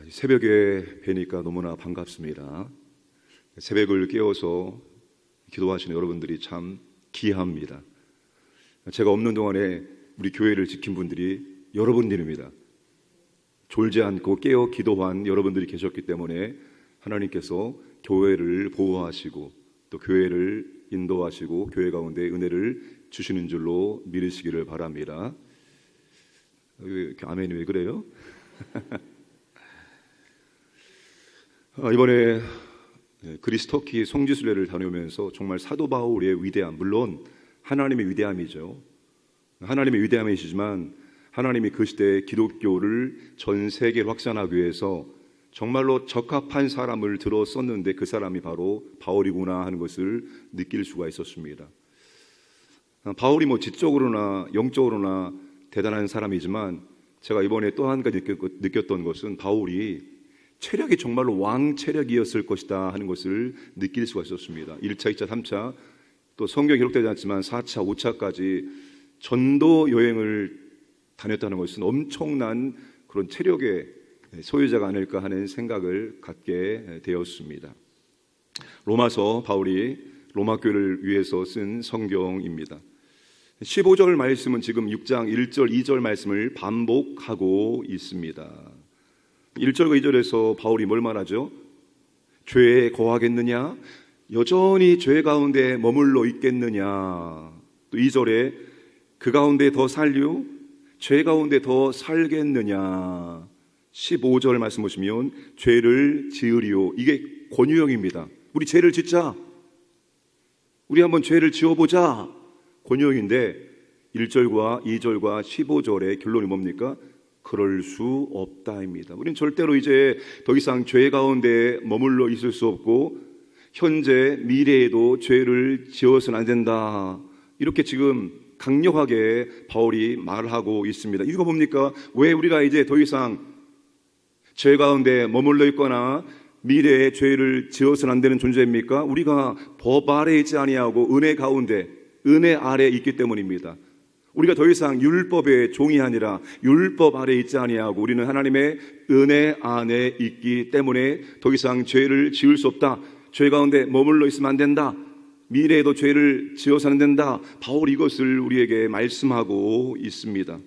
새벽에 뵈니까 너무나 반갑습니다. 새벽을 깨워서 기도하시는 여러분들이 참 귀합니다. 제가 없는 동안에 우리 교회를 지킨 분들이 여러분들입니다. 졸지 않고 깨어 기도한 여러분들이 계셨기 때문에 하나님께서 교회를 보호하시고 또 교회를 인도하시고 교회 가운데 은혜를 주시는 줄로 믿으시기를 바랍니다. 아멘이 왜 그래요? 이번에 그리스 터키 성지순례를 다녀오면서 정말 사도 바울의 위대함, 물론 하나님의 위대함이죠. 하나님의 위대함이시지만 하나님이 그 시대에 기독교를 전 세계로 확산하기 위해서 정말로 적합한 사람을 들어 썼는데 그 사람이 바로 바울이구나 하는 것을 느낄 수가 있었습니다. 바울이 지적으로나 영적으로나 대단한 사람이지만 제가 이번에 또 한 가지 느꼈던 것은 바울이 체력이 정말로 왕 체력이었을 것이다 하는 것을 느낄 수가 있었습니다. 1차, 2차, 3차 또 성경에 기록되지 않지만 4차, 5차까지 전도 여행을 다녔다는 것은 엄청난 그런 체력의 소유자가 아닐까 하는 생각을 갖게 되었습니다. 로마서, 바울이 로마 교회를 위해서 쓴 성경입니다. 15절 말씀은 지금 6장 1절, 2절 말씀을 반복하고 있습니다. 1절과 2절에서 바울이 뭘 말하죠? 죄에 거하겠느냐? 여전히 죄 가운데 머물러 있겠느냐? 또 2절에 그 가운데 더 살류? 죄 가운데 더 살겠느냐? 15절 말씀 보시면 죄를 지으리오. 이게 권유형입니다. 우리 죄를 짓자. 우리 한번 죄를 지어보자. 권유형인데 1절과 2절과 15절의 결론이 뭡니까? 그럴 수 없다입니다. 우리는 절대로 이제 더 이상 죄 가운데 머물러 있을 수 없고 현재 미래에도 죄를 지어서는 안 된다. 이렇게 지금 강력하게 바울이 말하고 있습니다. 이유가 뭡니까? 왜 우리가 이제 더 이상 죄 가운데 머물러 있거나 미래에 죄를 지어서는 안 되는 존재입니까? 우리가 법 아래 있지 아니하고 은혜 가운데, 은혜 아래 있기 때문입니다. 우리가 더 이상 율법의 종이 아니라 율법 아래 있지 아니하고 우리는 하나님의 은혜 안에 있기 때문에 더 이상 죄를 지을 수 없다. 죄 가운데 머물러 있으면 안 된다. 미래에도 죄를 지어서는 안 된다. 바울이 이것을 우리에게 말씀하고 있습니다.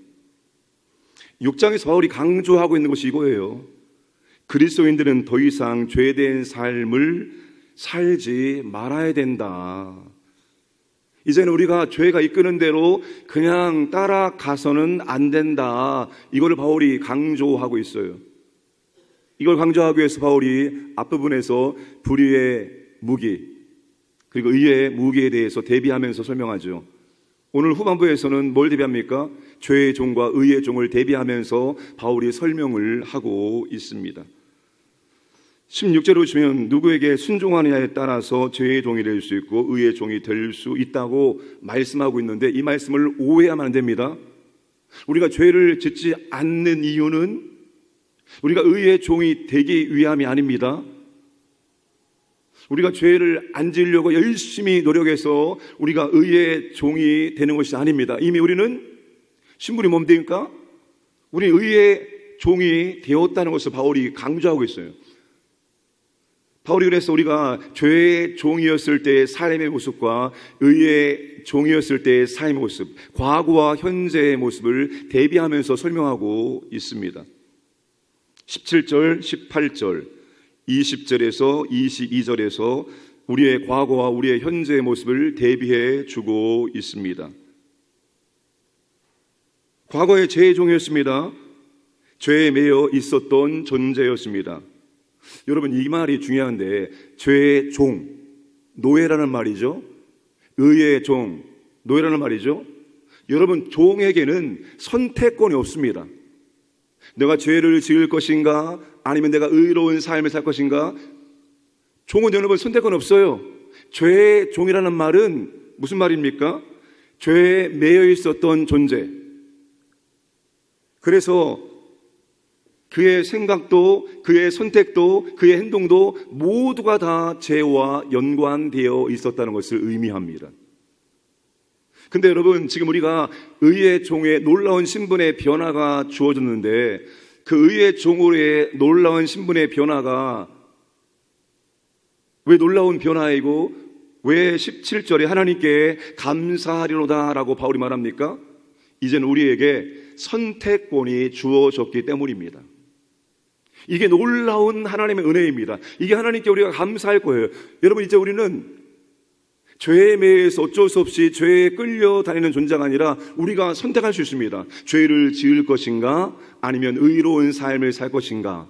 6장에서 바울이 강조하고 있는 것이 이거예요. 그리스도인들은 더 이상 죄된 삶을 살지 말아야 된다. 이제는 우리가 죄가 이끄는 대로 그냥 따라가서는 안 된다. 이걸 바울이 강조하고 있어요. 이걸 강조하기 위해서 바울이 앞부분에서 불의의 무기 그리고 의의 무기에 대해서 대비하면서 설명하죠. 오늘 후반부에서는 뭘 대비합니까? 죄의 종과 의의 종을 대비하면서 바울이 설명을 하고 있습니다. 16절을 보시면 누구에게 순종하느냐에 따라서 죄의 종이 될 수 있고 의의 종이 될 수 있다고 말씀하고 있는데 이 말씀을 오해하면 안 됩니다. 우리가 죄를 짓지 않는 이유는 우리가 의의 종이 되기 위함이 아닙니다. 우리가 죄를 안 지으려고 열심히 노력해서 우리가 의의 종이 되는 것이 아닙니다. 이미 우리는 신분이 뭡니까? 우리 의의 종이 되었다는 것을 바울이 강조하고 있어요. 바울이 그래서 우리가 죄의 종이었을 때의 삶의 모습과 의의 종이었을 때의 삶의 모습, 과거와 현재의 모습을 대비하면서 설명하고 있습니다. 17절, 18절, 20절에서 22절에서 우리의 과거와 우리의 현재의 모습을 대비해 주고 있습니다. 과거의 죄의 종이었습니다. 죄에 매여 있었던 존재였습니다. 여러분 이 말이 중요한데 죄의 종, 노예라는 말이죠. 의의 종, 노예라는 말이죠. 여러분 종에게는 선택권이 없습니다. 내가 죄를 지을 것인가 아니면 내가 의로운 삶을 살 것인가. 종은 여러분 선택권 없어요. 죄의 종이라는 말은 무슨 말입니까? 죄에 매여 있었던 존재. 그래서 그의 생각도 그의 선택도 그의 행동도 모두가 다 죄와 연관되어 있었다는 것을 의미합니다. 근데 여러분 지금 우리가 의의 종의 놀라운 신분의 변화가 주어졌는데 그 의의 종으로의 놀라운 신분의 변화가 왜 놀라운 변화이고 왜 17절에 하나님께 감사하리로다라고 바울이 말합니까? 이제는 우리에게 선택권이 주어졌기 때문입니다. 이게 놀라운 하나님의 은혜입니다. 이게 하나님께 우리가 감사할 거예요. 여러분, 이제 우리는 죄에 매여서 어쩔 수 없이 죄에 끌려다니는 존재가 아니라 우리가 선택할 수 있습니다. 죄를 지을 것인가 아니면 의로운 삶을 살 것인가,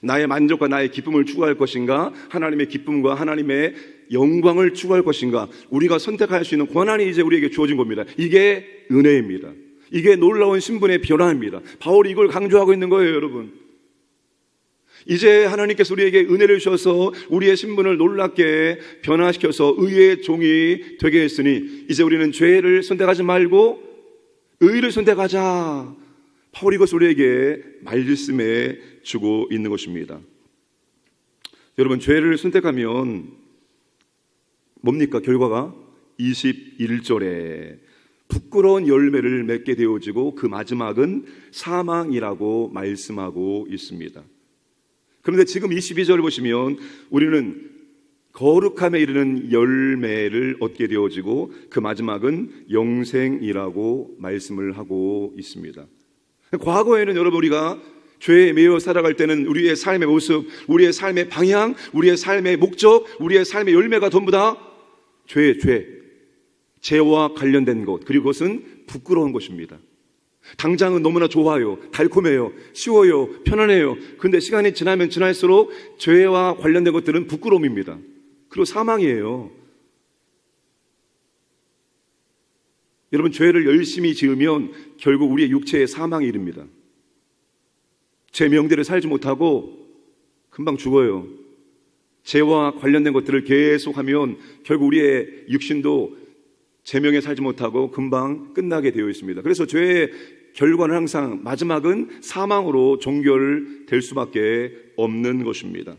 나의 만족과 나의 기쁨을 추구할 것인가, 하나님의 기쁨과 하나님의 영광을 추구할 것인가, 우리가 선택할 수 있는 권한이 이제 우리에게 주어진 겁니다. 이게 은혜입니다. 이게 놀라운 신분의 변화입니다. 바울이 이걸 강조하고 있는 거예요, 여러분. 이제 하나님께서 우리에게 은혜를 주셔서 우리의 신분을 놀랍게 변화시켜서 의의 종이 되게 했으니 이제 우리는 죄를 선택하지 말고 의를 선택하자. 바울이 이것을 우리에게 말씀해 주고 있는 것입니다. 여러분, 죄를 선택하면 뭡니까? 결과가 21절에 부끄러운 열매를 맺게 되어지고 그 마지막은 사망이라고 말씀하고 있습니다. 그런데 지금 22절을 보시면 우리는 거룩함에 이르는 열매를 얻게 되어지고 그 마지막은 영생이라고 말씀을 하고 있습니다. 과거에는 여러분, 우리가 죄에 매여 살아갈 때는 우리의 삶의 모습, 우리의 삶의 방향, 우리의 삶의 목적, 우리의 삶의 열매가 전부 다 죄와 관련된 것, 그리고 그것은 부끄러운 것입니다. 당장은 너무나 좋아요, 달콤해요, 쉬워요, 편안해요. 그런데 시간이 지나면 지날수록 죄와 관련된 것들은 부끄러움입니다. 그리고 사망이에요. 여러분, 죄를 열심히 지으면 결국 우리의 육체의 사망에 이릅니다. 제 명대로 살지 못하고 금방 죽어요. 죄와 관련된 것들을 계속하면 결국 우리의 육신도 제명에 살지 못하고 금방 끝나게 되어 있습니다. 그래서 죄의 결과는 항상 마지막은 사망으로 종결될 수밖에 없는 것입니다.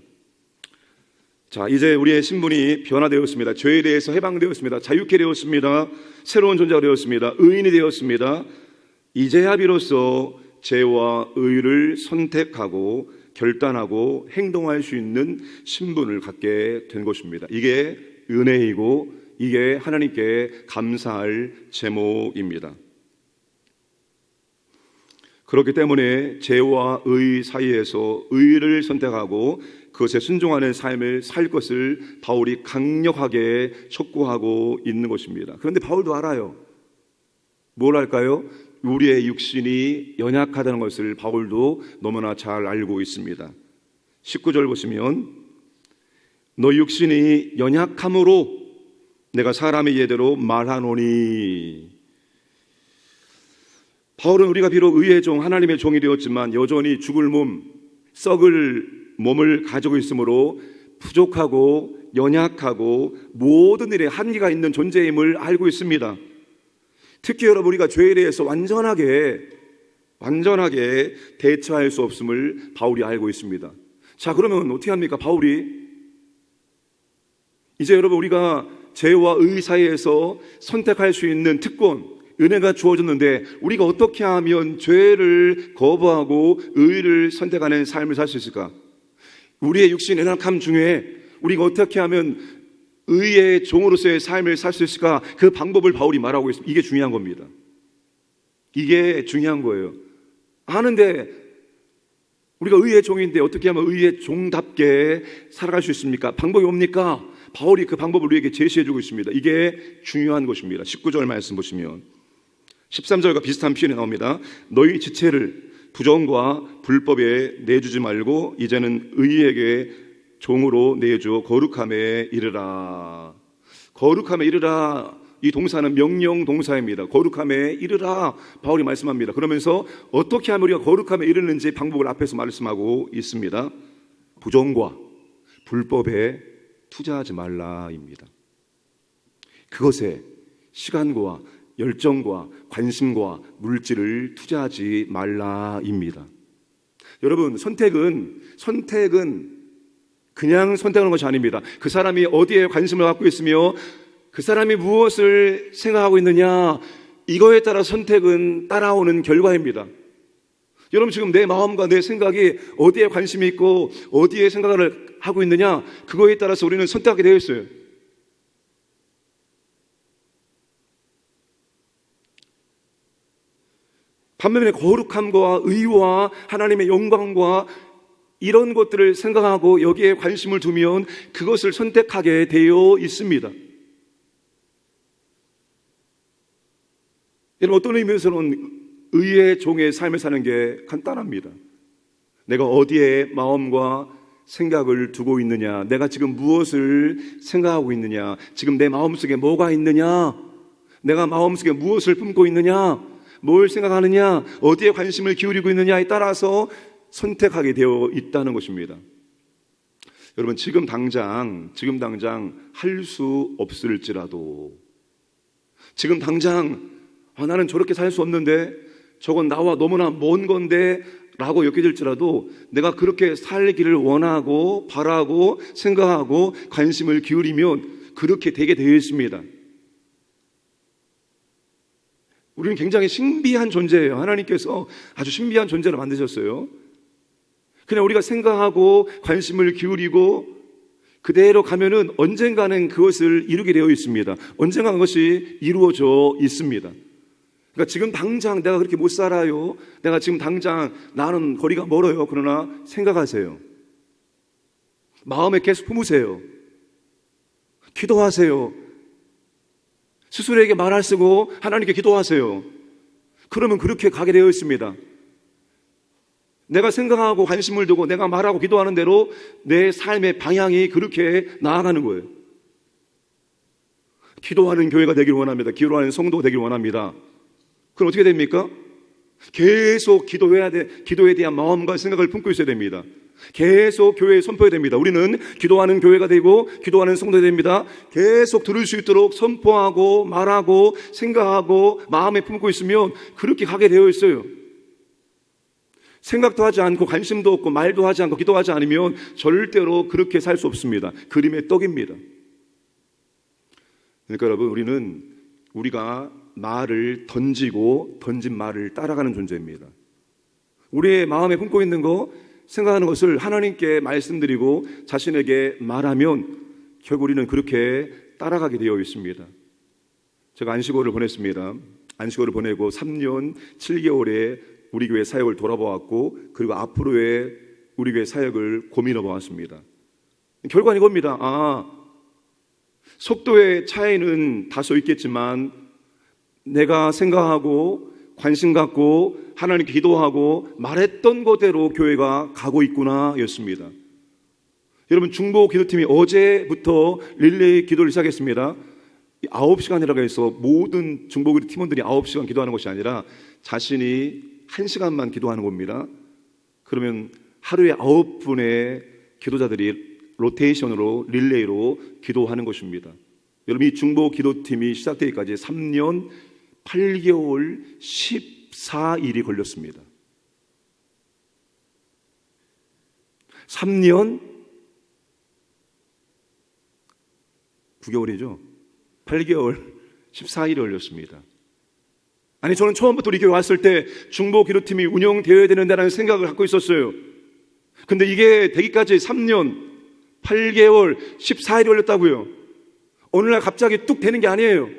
자, 이제 우리의 신분이 변화되었습니다. 죄에 대해서 해방되었습니다. 자유케 되었습니다. 새로운 존재가 되었습니다. 의인이 되었습니다. 이제야 비로소 죄와 의를 선택하고 결단하고 행동할 수 있는 신분을 갖게 된 것입니다. 이게 은혜이고 이게 하나님께 감사할 제목입니다. 그렇기 때문에 죄와 의 사이에서 의를 선택하고 그것에 순종하는 삶을 살 것을 바울이 강력하게 촉구하고 있는 것입니다. 그런데 바울도 알아요. 뭘 할까요? 우리의 육신이 연약하다는 것을 바울도 너무나 잘 알고 있습니다. 19절 보시면 너 육신이 연약함으로 내가 사람의 예대로 말하노니. 바울은 우리가 비록 의의 종, 하나님의 종이 되었지만 여전히 죽을 몸, 썩을 몸을 가지고 있으므로 부족하고 연약하고 모든 일에 한계가 있는 존재임을 알고 있습니다. 특히 여러분, 우리가 죄에 대해서 완전하게 대처할 수 없음을 바울이 알고 있습니다. 자, 그러면 어떻게 합니까? 바울이 이제 여러분, 우리가 죄와 의 사이에서 선택할 수 있는 특권, 은혜가 주어졌는데 우리가 어떻게 하면 죄를 거부하고 의를 선택하는 삶을 살 수 있을까? 우리의 육신의 연약함 중에 우리가 어떻게 하면 의의 종으로서의 삶을 살 수 있을까? 그 방법을 바울이 말하고 있습니다. 이게 중요한 겁니다. 이게 중요한 거예요. 아는데 우리가 의의 종인데 어떻게 하면 의의 종답게 살아갈 수 있습니까? 방법이 뭡니까? 바울이 그 방법을 우리에게 제시해주고 있습니다. 이게 중요한 것입니다. 19절 말씀 보시면 13절과 비슷한 표현이 나옵니다. 너희 지체를 부정과 불법에 내주지 말고 이제는 의에게 종으로 내주어 거룩함에 이르라. 거룩함에 이르라. 이 동사는 명령 동사입니다. 거룩함에 이르라 바울이 말씀합니다. 그러면서 어떻게 하면 우리가 거룩함에 이르는지 방법을 앞에서 말씀하고 있습니다. 부정과 불법에 투자하지 말라입니다. 그것에 시간과 열정과 관심과 물질을 투자하지 말라입니다. 여러분, 선택은 그냥 선택하는 것이 아닙니다. 그 사람이 어디에 관심을 갖고 있으며 그 사람이 무엇을 생각하고 있느냐, 이거에 따라 선택은 따라오는 결과입니다. 여러분 지금 내 마음과 내 생각이 어디에 관심이 있고 어디에 생각을 하고 있느냐, 그거에 따라서 우리는 선택하게 되어 있어요. 반면에 거룩함과 의와 하나님의 영광과 이런 것들을 생각하고 여기에 관심을 두면 그것을 선택하게 되어 있습니다. 여러분, 어떤 의미에서는 의의 종의 삶을 사는 게 간단합니다. 내가 어디에 마음과 생각을 두고 있느냐, 내가 지금 무엇을 생각하고 있느냐, 지금 내 마음속에 뭐가 있느냐, 내가 마음속에 무엇을 품고 있느냐, 뭘 생각하느냐, 어디에 관심을 기울이고 있느냐에 따라서 선택하게 되어 있다는 것입니다. 여러분, 지금 당장 할 수 없을지라도, 지금 당장 나는 저렇게 살 수 없는데, 저건 나와 너무나 먼 건데 라고 여겨질지라도 내가 그렇게 살기를 원하고 바라고 생각하고 관심을 기울이면 그렇게 되게 되어 있습니다. 우리는 굉장히 신비한 존재예요. 하나님께서 아주 신비한 존재를 만드셨어요. 그냥 우리가 생각하고 관심을 기울이고 그대로 가면은 언젠가는 그것을 이루게 되어 있습니다. 언젠가 그것이 이루어져 있습니다. 그러니까 지금 당장 내가 그렇게 못 살아요. 내가 지금 당장 나는 거리가 멀어요. 그러나 생각하세요. 마음에 계속 품으세요. 기도하세요. 스스로에게 말을 쓰고 하나님께 기도하세요. 그러면 그렇게 가게 되어 있습니다. 내가 생각하고 관심을 두고 내가 말하고 기도하는 대로 내 삶의 방향이 그렇게 나아가는 거예요. 기도하는 교회가 되길 원합니다. 기도하는 성도가 되길 원합니다. 그럼 어떻게 됩니까? 계속 기도에 대한 마음과 생각을 품고 있어야 됩니다. 계속 교회에 선포해야 됩니다. 우리는 기도하는 교회가 되고 기도하는 성도가 됩니다. 계속 들을 수 있도록 선포하고 말하고 생각하고 마음에 품고 있으면 그렇게 가게 되어 있어요. 생각도 하지 않고 관심도 없고 말도 하지 않고 기도하지 않으면 절대로 그렇게 살 수 없습니다. 그림의 떡입니다. 그러니까 여러분, 우리가 말을 던지고 던진 말을 따라가는 존재입니다. 우리의 마음에 품고 있는 거, 생각하는 것을 하나님께 말씀드리고 자신에게 말하면 결국 우리는 그렇게 따라가게 되어 있습니다. 제가 안식월을 보냈습니다. 안식월을 보내고 3년 7개월의 우리 교회 사역을 돌아보았고, 그리고 앞으로의 우리 교회 사역을 고민해 보았습니다. 결과는 이겁니다. 속도의 차이는 다소 있겠지만 내가 생각하고 관심 갖고 하나님께 기도하고 말했던 거대로 교회가 가고 있구나 였습니다. 여러분, 중보 기도팀이 어제부터 릴레이 기도를 시작했습니다. 9시간이라고 해서 모든 중보 기도 팀원들이 9시간 기도하는 것이 아니라 자신이 1시간만 기도하는 겁니다. 그러면 하루에 9분의 기도자들이 로테이션으로 릴레이로 기도하는 것입니다. 여러분, 이 중보 기도팀이 시작되기까지 3년 8개월 14일이 걸렸습니다. 3년 9개월이죠. 8개월 14일이 걸렸습니다. 아니, 저는 처음부터 우리 교회 왔을 때 중보 기도팀이 운영되어야 되는다는 생각을 갖고 있었어요. 근데 이게 되기까지 3년 8개월 14일이 걸렸다고요. 어느 날 갑자기 뚝 되는 게 아니에요.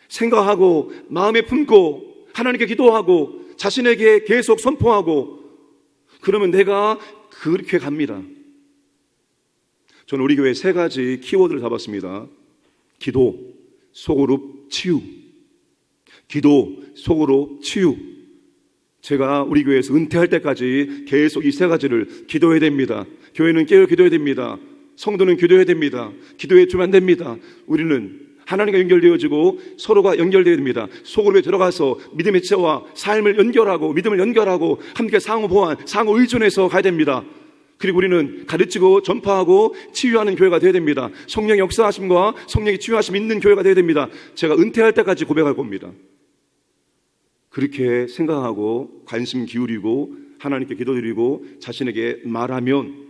생각하고 마음에 품고 하나님께 기도하고 자신에게 계속 선포하고 그러면 내가 그렇게 갑니다. 저는 우리 교회 3가지 키워드를 잡았습니다. 기도, 소그룹, 치유. 기도, 소그룹, 치유. 제가 우리 교회에서 은퇴할 때까지 계속 이 3가지를 기도해야 됩니다. 교회는 깨어 기도해야 됩니다. 성도는 기도해야 됩니다. 기도해 주면 안 됩니다. 우리는 하나님과 연결되어지고 서로가 연결되어야 됩니다. 소그룹에 들어가서 믿음의 지혜와 삶을 연결하고 믿음을 연결하고 함께 상호 보완, 상호 의존해서 가야 됩니다. 그리고 우리는 가르치고 전파하고 치유하는 교회가 되어야 됩니다. 성령의 역사하심과 성령의 치유하심 있는 교회가 되어야 됩니다. 제가 은퇴할 때까지 고백할 겁니다. 그렇게 생각하고 관심 기울이고 하나님께 기도드리고 자신에게 말하면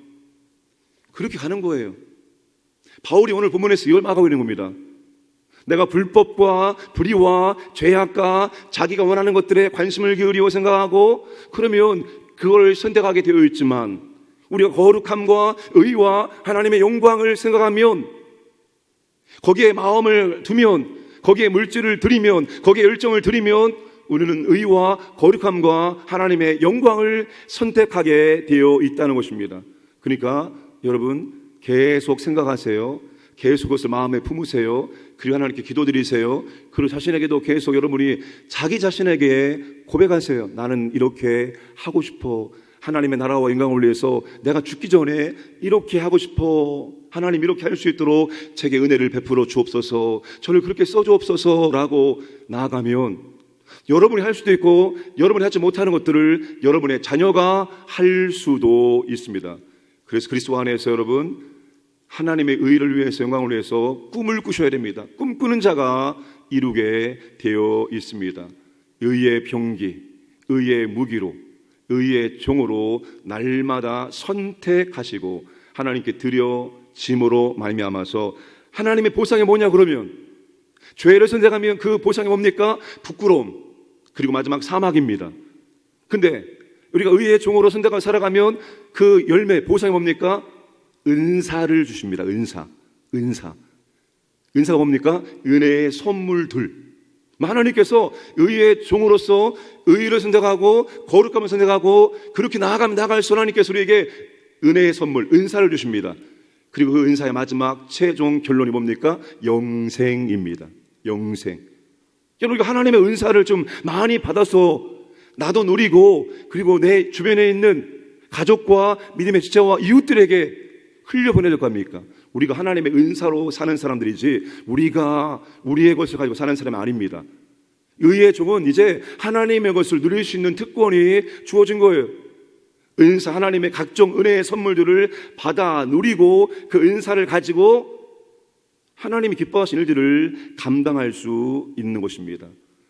그렇게 가는 거예요. 바울이 오늘 본문에서 이걸 막아고 있는 겁니다. 내가 불법과 불의와 죄악과 자기가 원하는 것들에 관심을 기울이고 생각하고 그러면 그걸 선택하게 되어 있지만, 우리가 거룩함과 의와 하나님의 영광을 생각하면, 거기에 마음을 두면, 거기에 물질을 드리면, 거기에 열정을 드리면 우리는 의와 거룩함과 하나님의 영광을 선택하게 되어 있다는 것입니다. 그러니까 여러분 계속 생각하세요. 계속 그것을 마음에 품으세요. 그리고 하나님께 기도드리세요. 그리고 자신에게도 계속 여러분이 자기 자신에게 고백하세요. 나는 이렇게 하고 싶어. 하나님의 나라와 영광을 위해서 내가 죽기 전에 이렇게 하고 싶어. 하나님 이렇게 할 수 있도록 제게 은혜를 베풀어 주옵소서. 저를 그렇게 써주옵소서 라고 나아가면 여러분이 할 수도 있고 여러분이 하지 못하는 것들을 여러분의 자녀가 할 수도 있습니다. 그래서 그리스도 안에서 여러분 하나님의 의를 위해서, 영광을 위해서 꿈을 꾸셔야 됩니다. 꿈꾸는 자가 이루게 되어 있습니다. 의의 병기, 의의 무기로, 의의 종으로 날마다 선택하시고 하나님께 드려짐으로 말미암아서 하나님의 보상이 뭐냐 그러면, 죄를 선택하면 그 보상이 뭡니까? 부끄러움, 그리고 마지막 사막입니다. 근데 우리가 의의 종으로 선택하고 살아가면 그 열매, 보상이 뭡니까? 은사를 주십니다. 은사가 뭡니까? 은혜의 선물들. 하나님께서 의의 종으로서 의를 선택하고 거룩함을 선택하고 그렇게 나아가면 나아갈수록 하나님께서 우리에게 은혜의 선물, 은사를 주십니다. 그리고 그 은사의 마지막 최종 결론이 뭡니까? 영생입니다. 영생. 우리가 하나님의 은사를 좀 많이 받아서 나도 누리고, 그리고 내 주변에 있는 가족과 믿음의 지체와 이웃들에게 흘려보내줄 겁니까? 우리가 하나님의 은사로 사는 사람들이지 우리가 우리의 것을 가지고 사는 사람이 아닙니다. 의의 종은 이제 하나님의 것을 누릴 수 있는 특권이 주어진 거예요. 은사, 하나님의 각종 은혜의 선물들을 받아 누리고 그 은사를 가지고 하나님이 기뻐하시는 일들을 감당할 수 있는 것입니다.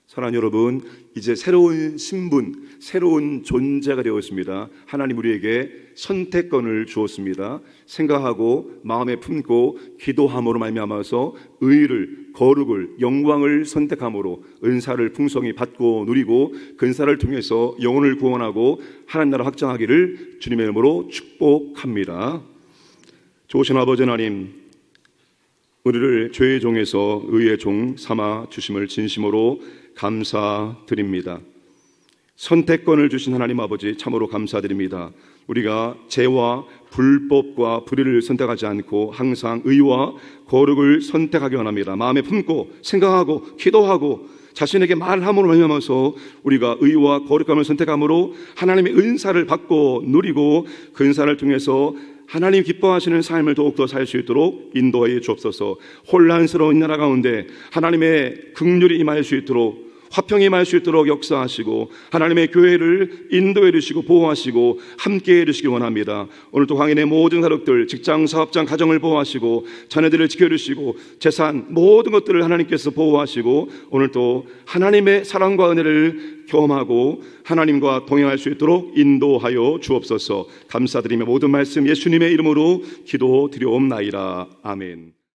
사랑하는 여러분, 이제 새로운 신분, 새로운 존재가 되었습니다. 하나님 우리에게 선택권을 주었습니다. 생각하고 마음에 품고 기도함으로 말미암아서 의를, 거룩을, 영광을 선택함으로 은사를 풍성히 받고 누리고 그 은사를 통해서 영혼을 구원하고 하나님 나라 확장하기를 주님의 이름으로 축복합니다. 좋으신 아버지 하나님, 우리를 죄의 종에서 의의 종 삼아 주심을 진심으로 감사드립니다. 선택권을 주신 하나님 아버지 참으로 감사드립니다. 우리가 죄와 불법과 불의를 선택하지 않고 항상 의와 거룩을 선택하기 원합니다. 마음에 품고 생각하고 기도하고 자신에게 말함으로 말미암아서 우리가 의와 거룩함을 선택함으로 하나님의 은사를 받고 누리고 그 은사를 통해서 하나님 기뻐하시는 삶을 더욱더 살 수 있도록 인도하여 주옵소서. 혼란스러운 나라 가운데 하나님의 긍휼이 임할 수 있도록, 화평이 임할 수 있도록 역사하시고 하나님의 교회를 인도해 주시고 보호하시고 함께해 주시기 원합니다. 오늘도 광인의 모든 가족들, 직장, 사업장, 가정을 보호하시고 자녀들을 지켜주시고 재산 모든 것들을 하나님께서 보호하시고 오늘도 하나님의 사랑과 은혜를 경험하고 하나님과 동행할 수 있도록 인도하여 주옵소서. 감사드리며 모든 말씀 예수님의 이름으로 기도드려옵나이다. 아멘.